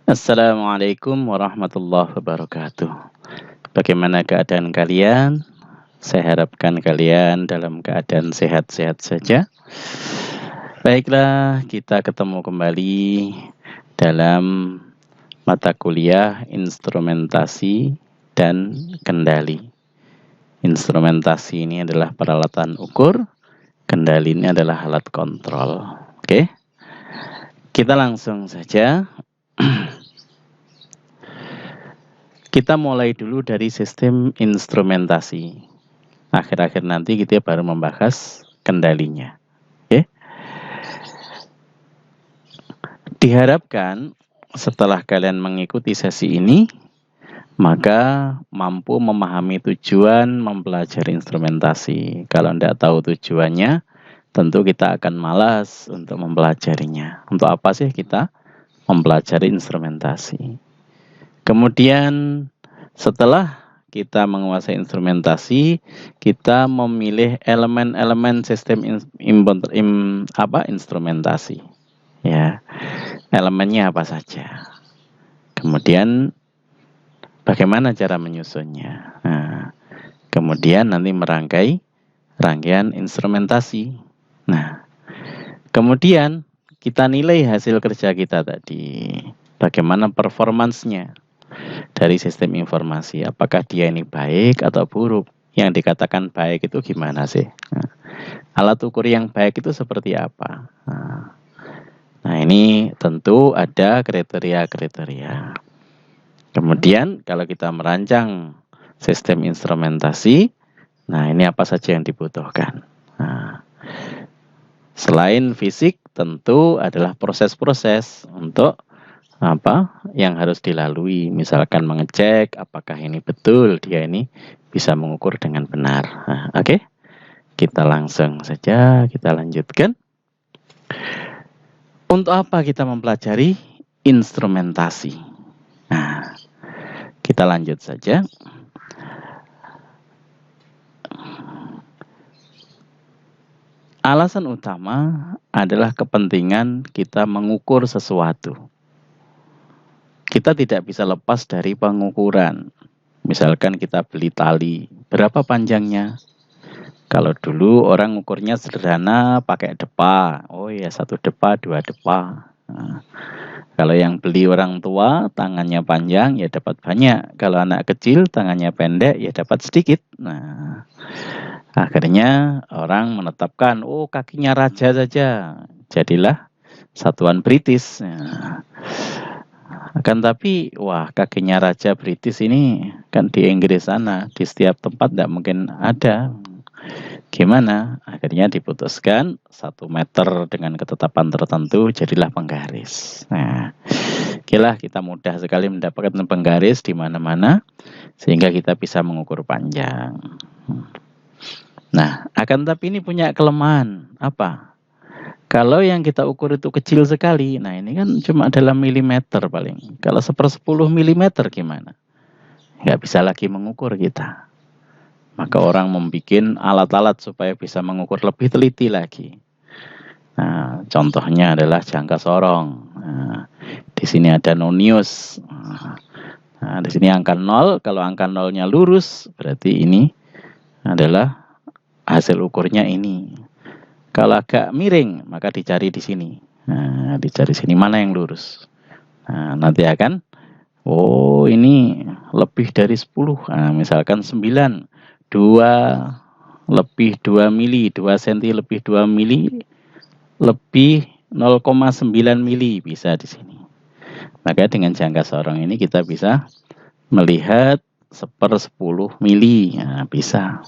Assalamualaikum warahmatullahi wabarakatuh. Bagaimana keadaan kalian? Saya harapkan kalian dalam keadaan sehat-sehat saja. Baiklah, kita ketemu kembali dalam mata kuliah instrumentasi dan kendali. Instrumentasi ini adalah peralatan ukur, kendali ini adalah alat kontrol. Oke? Kita langsung saja. Kita mulai dulu dari sistem instrumentasi. Akhir-akhir nanti kita baru membahas kendalinya. Oke? Diharapkan setelah kalian mengikuti sesi ini, maka mampu memahami tujuan mempelajari instrumentasi. Kalau tidak tahu tujuannya, tentu kita akan malas untuk mempelajarinya. Untuk apa sih kita mempelajari instrumentasi? Kemudian setelah kita menguasai instrumentasi, kita memilih elemen-elemen sistem instrumentasi. Ya, elemennya apa saja. Kemudian bagaimana cara menyusunnya. Nah, kemudian nanti merangkai rangkaian instrumentasi. Nah, kemudian kita nilai hasil kerja kita tadi. Bagaimana performansnya dari sistem informasi, apakah dia ini baik atau buruk. Yang dikatakan baik itu gimana sih? Nah, alat ukur yang baik itu seperti apa? Nah, ini tentu ada kriteria-kriteria. Kemudian kalau kita merancang sistem instrumentasi, nah ini apa saja yang dibutuhkan. Nah, selain fisik, tentu adalah proses-proses untuk apa yang harus dilalui, misalkan mengecek apakah ini betul dia ini bisa mengukur dengan benar. Nah, oke. Kita langsung saja kita lanjutkan. Untuk apa kita mempelajari instrumentasi? Nah, kita lanjut saja. Alasan utama adalah kepentingan kita mengukur sesuatu. Kita tidak bisa lepas dari pengukuran. Misalkan kita beli tali, berapa panjangnya? Kalau dulu orang ukurnya sederhana, pakai depa. Oh ya, 1 depa, 2 depa. Nah, kalau yang beli orang tua, tangannya panjang, ya dapat banyak. Kalau anak kecil, tangannya pendek, ya dapat sedikit. Nah, akhirnya orang menetapkan, oh kakinya raja saja. Jadilah satuan British. Nah, akan tapi, wah kakinya raja British ini kan di Inggris sana, di setiap tempat tidak mungkin ada. Gimana? Akhirnya diputuskan 1 meter dengan ketetapan tertentu, jadilah penggaris. Nah, kita mudah sekali mendapatkan penggaris di mana-mana, sehingga kita bisa mengukur panjang. Nah, akan tapi ini punya kelemahan. Apa? Kalau yang kita ukur itu kecil sekali, nah ini kan cuma dalam milimeter paling. Kalau 1/10 milimeter gimana? Nggak bisa lagi mengukur kita. Maka orang membuat alat-alat supaya bisa mengukur lebih teliti lagi. Nah, contohnya adalah jangka sorong. Nah, di sini ada nonius. Nah, di sini angka 0. Kalau angka 0-nya lurus, berarti ini adalah hasil ukurnya ini. Kalau agak miring, maka dicari di sini. Nah, dicari sini mana yang lurus. Nah, nanti akan, oh ini lebih dari 10. Nah, misalkan 9, 2 lebih 2 mili, 2 cm lebih 2 mili, lebih 0,9 mili bisa di sini. Maka dengan jangka sorong ini kita bisa melihat 1/10 mili. Nah, bisa.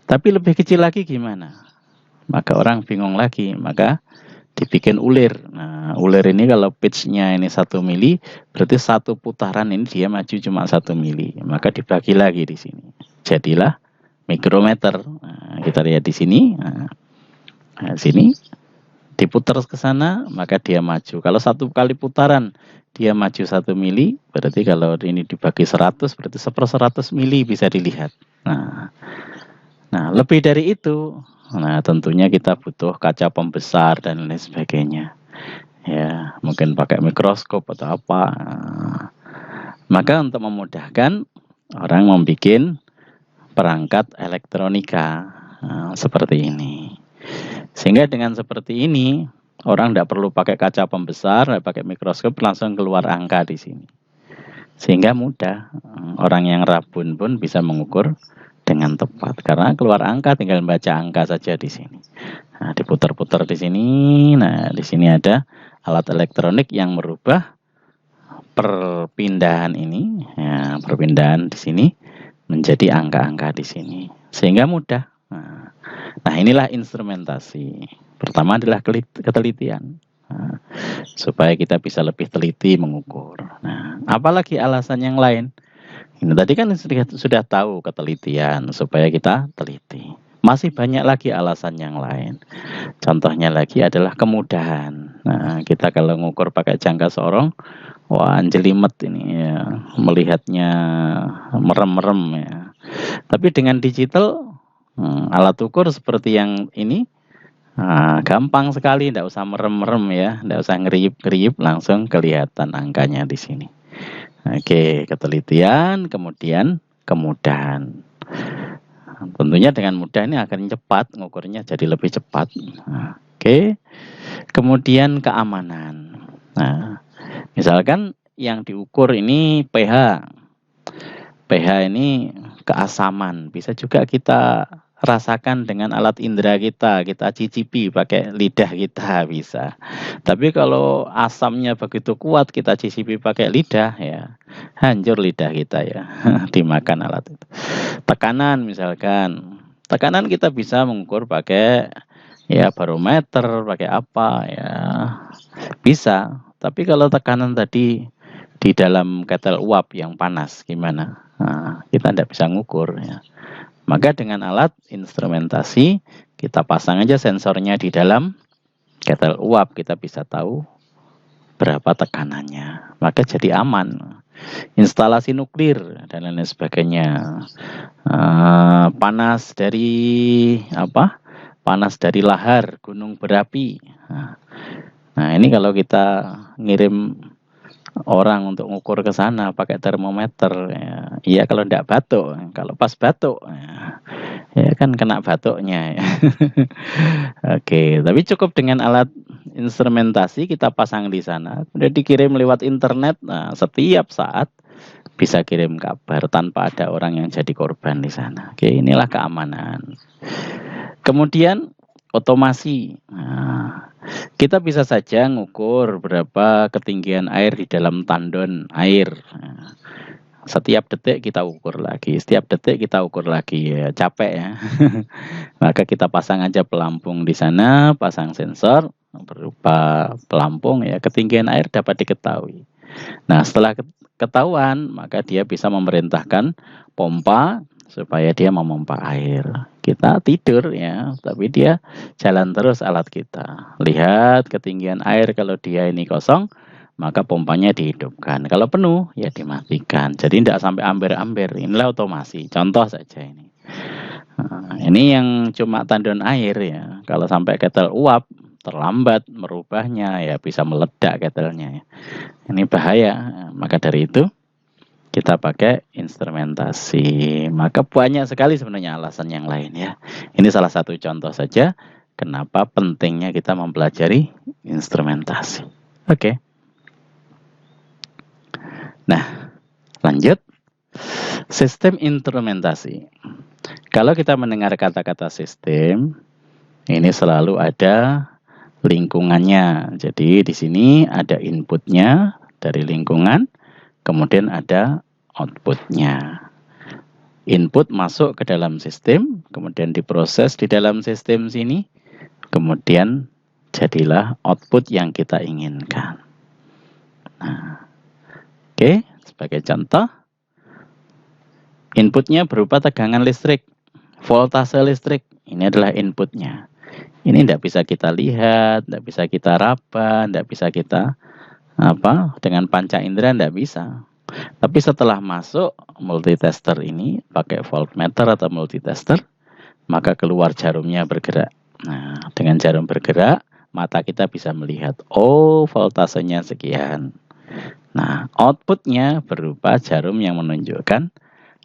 Tapi lebih kecil lagi gimana? Maka orang bingung lagi, maka dibikin ulir. Nah, ulir ini kalau pitch-nya ini 1 mili, berarti 1 putaran ini dia maju cuma 1 mili. Maka dibagi lagi di sini. Jadilah mikrometer. Nah, kita lihat di sini. Nah, sini diputar ke sana, maka dia maju. Kalau 1 kali putaran dia maju 1 mili, berarti kalau ini dibagi 100, berarti 1/100 mili bisa dilihat. Nah, lebih dari itu, nah tentunya kita butuh kaca pembesar dan lain sebagainya. ya mungkin pakai mikroskop atau apa. Maka untuk memudahkan, orang membuat perangkat elektronika seperti ini. Sehingga dengan seperti ini, orang tidak perlu pakai kaca pembesar, tidak pakai mikroskop, langsung keluar angka di sini. Sehingga mudah, orang yang rabun pun bisa mengukur dengan tepat. Karena keluar angka, tinggal baca angka saja di sini. Nah, diputar-putar di sini. Nah, di sini ada alat elektronik yang merubah perpindahan ini, ya, perpindahan di sini menjadi angka-angka di sini, sehingga mudah. Nah, inilah instrumentasi. Pertama adalah ketelitian, supaya kita bisa lebih teliti mengukur. Nah, apalagi alasan yang lain? Ini tadi kan sudah tahu ketelitian supaya kita teliti. Masih banyak lagi alasan yang lain. Contohnya lagi adalah kemudahan. Nah, kita kalau ngukur pakai jangka sorong, wah jelimet ini ya, melihatnya merem-merem ya. Tapi dengan digital, alat ukur seperti yang ini, gampang sekali, tidak usah merem-merem ya, tidak usah ngeriyip-ngeriyip, langsung kelihatan angkanya di sini. Oke, ketelitian, kemudian kemudahan. Tentunya dengan mudah ini akan cepat, ngukurnya jadi lebih cepat. Oke, kemudian keamanan. Nah, misalkan yang diukur ini pH. pH ini keasaman, bisa juga kita rasakan dengan alat indera kita cicipi pakai lidah kita bisa. Tapi kalau asamnya begitu kuat kita cicipi pakai lidah, ya hancur lidah kita ya, dimakan alat itu. Tekanan misalkan, tekanan kita bisa mengukur pakai ya barometer, pakai apa ya, bisa. Tapi kalau tekanan tadi di dalam ketel uap yang panas gimana? Nah, kita tidak bisa ngukur ya. Maka dengan alat instrumentasi, kita pasang aja sensornya di dalam ketel uap, kita bisa tahu berapa tekanannya. Maka jadi aman. Instalasi nuklir dan lain sebagainya. Panas dari apa? Panas dari lahar gunung berapi. Nah, ini kalau kita ngirim orang untuk ngukur ke sana pakai termometer, ya, iya kalau tidak batuk, kalau pas batuk, ya kan kena batuknya. Ya. Oke, tapi cukup dengan alat instrumentasi kita pasang di sana, udah dikirim lewat internet. Nah, setiap saat bisa kirim kabar tanpa ada orang yang jadi korban di sana. Oke, inilah keamanan. Kemudian otomasi. Nah, kita bisa saja ngukur berapa ketinggian air di dalam tandon air. Setiap detik kita ukur lagi, setiap detik kita ukur lagi, ya capek ya. Maka kita pasang aja pelampung di sana, pasang sensor berupa pelampung ya, ketinggian air dapat diketahui. Nah, setelah ketahuan, maka dia bisa memerintahkan pompa supaya dia memompa air. Kita tidur ya, tapi dia jalan terus alat kita. Lihat ketinggian air, kalau dia ini kosong, maka pompanya dihidupkan. Kalau penuh, ya dimatikan. Jadi tidak sampai amber-amber. Inilah otomasi. Contoh saja ini. Nah, ini yang cuma tandon air ya. Kalau sampai ketel uap, terlambat merubahnya, ya bisa meledak ketelnya. Ini bahaya. Maka dari itu, kita pakai instrumentasi. Maka banyak sekali sebenarnya alasan yang lain ya. Ini salah satu contoh saja kenapa pentingnya kita mempelajari instrumentasi. Oke. Nah, lanjut. Sistem instrumentasi. Kalau kita mendengar kata-kata sistem, ini selalu ada lingkungannya. Jadi di sini ada inputnya dari lingkungan, kemudian ada outputnya. Input masuk ke dalam sistem, kemudian diproses di dalam sistem sini, kemudian jadilah output yang kita inginkan. Nah, oke, sebagai contoh, inputnya berupa tegangan listrik, voltase listrik. Ini adalah inputnya. Ini tidak bisa kita lihat, tidak bisa kita raba, tidak bisa kita dengan panca indera, tidak bisa. Tapi setelah masuk multitester ini pakai voltmeter atau multitester, maka keluar jarumnya bergerak. Nah, dengan jarum bergerak, mata kita bisa melihat, oh voltasenya sekian. Nah, outputnya berupa jarum yang menunjukkan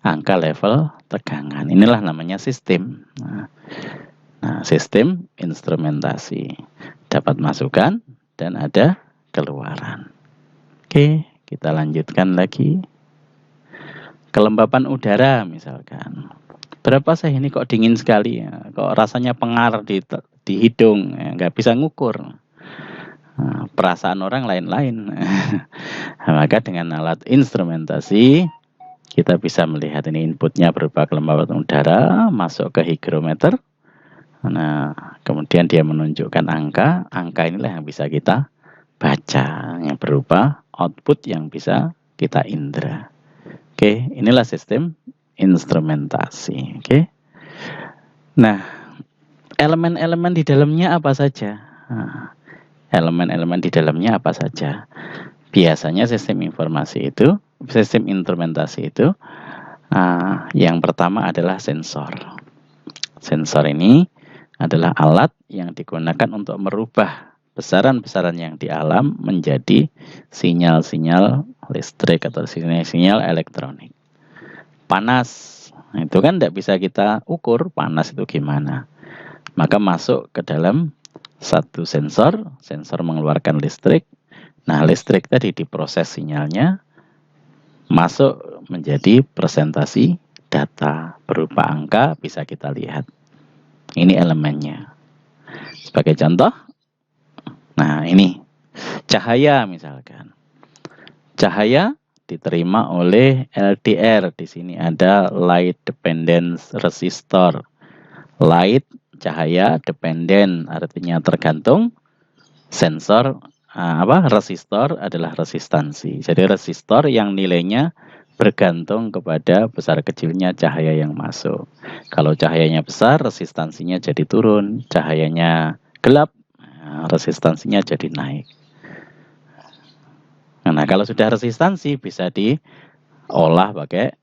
angka level tegangan. Inilah namanya sistem. Nah, sistem instrumentasi. Dapat masukan dan ada keluaran. Oke, kita lanjutkan lagi. Kelembapan udara misalkan. Berapa sih ini kok dingin sekali ya? Kok rasanya pengar di hidung, ya, nggak bisa ngukur. Nah, perasaan orang lain-lain. Maka dengan alat instrumentasi kita bisa melihat ini inputnya berupa kelembapan udara masuk ke hygrometer. Nah, kemudian dia menunjukkan angka. Angka inilah yang bisa kita baca, yang berupa output yang bisa kita indera. Oke, inilah sistem instrumentasi. Oke. Nah, elemen-elemen di dalamnya apa saja? Nah, elemen-elemen di dalamnya apa saja? Biasanya sistem instrumentasi itu, yang pertama adalah sensor. Sensor ini adalah alat yang digunakan untuk merubah besaran-besaran yang di alam menjadi sinyal-sinyal listrik atau sinyal-sinyal elektronik. Panas, itu kan tidak bisa kita ukur panas itu gimana. Maka masuk ke dalam satu sensor mengeluarkan listrik. Nah, listrik tadi diproses sinyalnya, masuk menjadi presentasi data berupa angka bisa kita lihat. Ini elemennya. Sebagai contoh, nah ini cahaya misalkan. Cahaya diterima oleh LDR. Di sini ada light dependence resistor. Light cahaya dependent artinya tergantung. Sensor resistor adalah resistansi. Jadi resistor yang nilainya bergantung kepada besar kecilnya cahaya yang masuk. Kalau cahayanya besar, resistansinya jadi turun. Cahayanya gelap, resistansinya jadi naik. Nah, kalau sudah resistansi bisa diolah pakai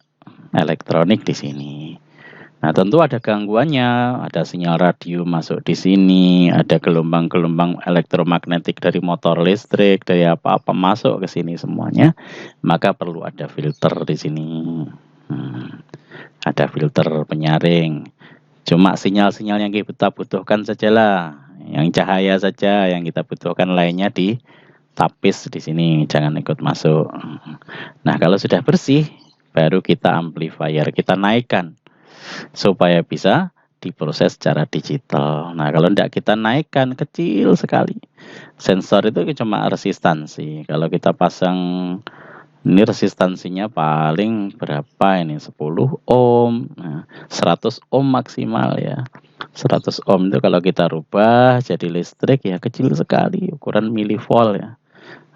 elektronik di sini. Nah, tentu ada gangguannya, ada sinyal radio masuk di sini, ada gelombang-gelombang elektromagnetik dari motor listrik, dari apa-apa masuk ke sini semuanya, maka perlu ada filter di sini. Ada filter penyaring. Cuma sinyal-sinyal yang kita butuhkan sajalah, yang cahaya saja yang kita butuhkan, lainnya ditapis di sini, jangan ikut masuk. Nah, kalau sudah bersih, baru kita amplifier, kita naikkan supaya bisa diproses secara digital. Nah, kalau tidak kita naikkan kecil sekali. Sensor itu cuma resistansi. Kalau kita pasang ini resistansinya paling berapa ini? 10 ohm. Nah, 100 ohm maksimal ya. 100 ohm itu kalau kita rubah jadi listrik ya kecil sekali, ukuran milivolt ya.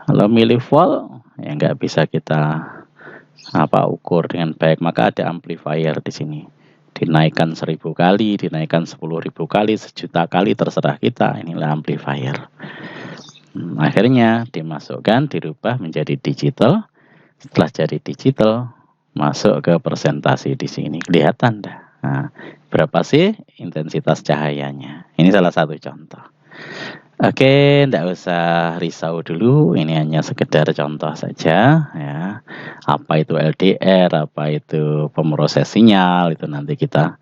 Kalau milivolt ya nggak bisa kita ukur dengan baik, maka ada amplifier di sini. Dinaikkan 1000 kali, dinaikkan 10.000 kali, 1.000.000 kali, terserah kita. Inilah amplifier. Akhirnya dimasukkan, dirubah menjadi digital. Setelah jadi digital, masuk ke presentasi di sini. Kelihatan dah. Nah, berapa sih intensitas cahayanya? Ini salah satu contoh. Oke, tidak usah risau dulu. Ini hanya sekedar contoh saja, ya. Apa itu LDR, apa itu pemroses sinyal, itu nanti kita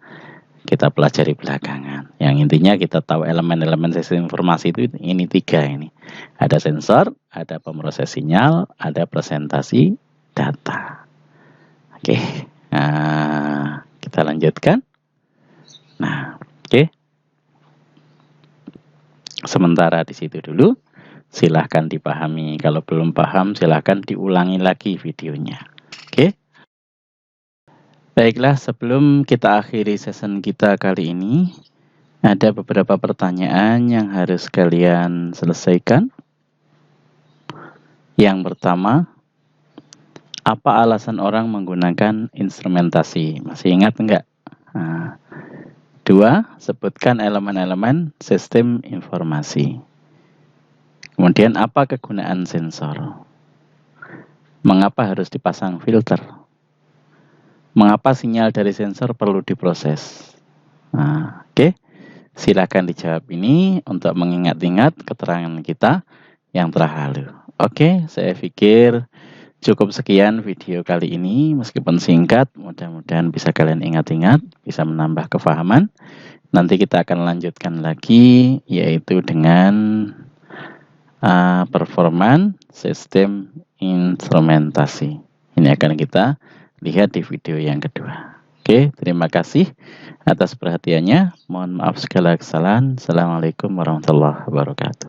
pelajari belakangan. Yang intinya kita tahu elemen-elemen sistem informasi itu ini 3 ini. Ada sensor, ada pemroses sinyal, ada presentasi data. Oke, nah, kita lanjutkan. Nah, oke. Sementara di situ dulu, silahkan dipahami. Kalau belum paham, silahkan diulangi lagi videonya. Oke? Baiklah, sebelum kita akhiri session kita kali ini, ada beberapa pertanyaan yang harus kalian selesaikan. Yang pertama, apa alasan orang menggunakan instrumentasi? Masih ingat enggak? Nah, 2, sebutkan elemen-elemen sistem informasi. Kemudian apa kegunaan sensor? Mengapa harus dipasang filter? Mengapa sinyal dari sensor perlu diproses? Nah, oke. Silakan dijawab ini untuk mengingat-ingat keterangan kita yang telah lalu. Oke, saya pikir cukup sekian video kali ini, meskipun singkat, mudah-mudahan bisa kalian ingat-ingat, bisa menambah kefahaman. Nanti kita akan lanjutkan lagi, yaitu dengan performan sistem instrumentasi. Ini akan kita lihat di video yang kedua. Oke, terima kasih atas perhatiannya. Mohon maaf segala kesalahan. Assalamualaikum warahmatullahi wabarakatuh.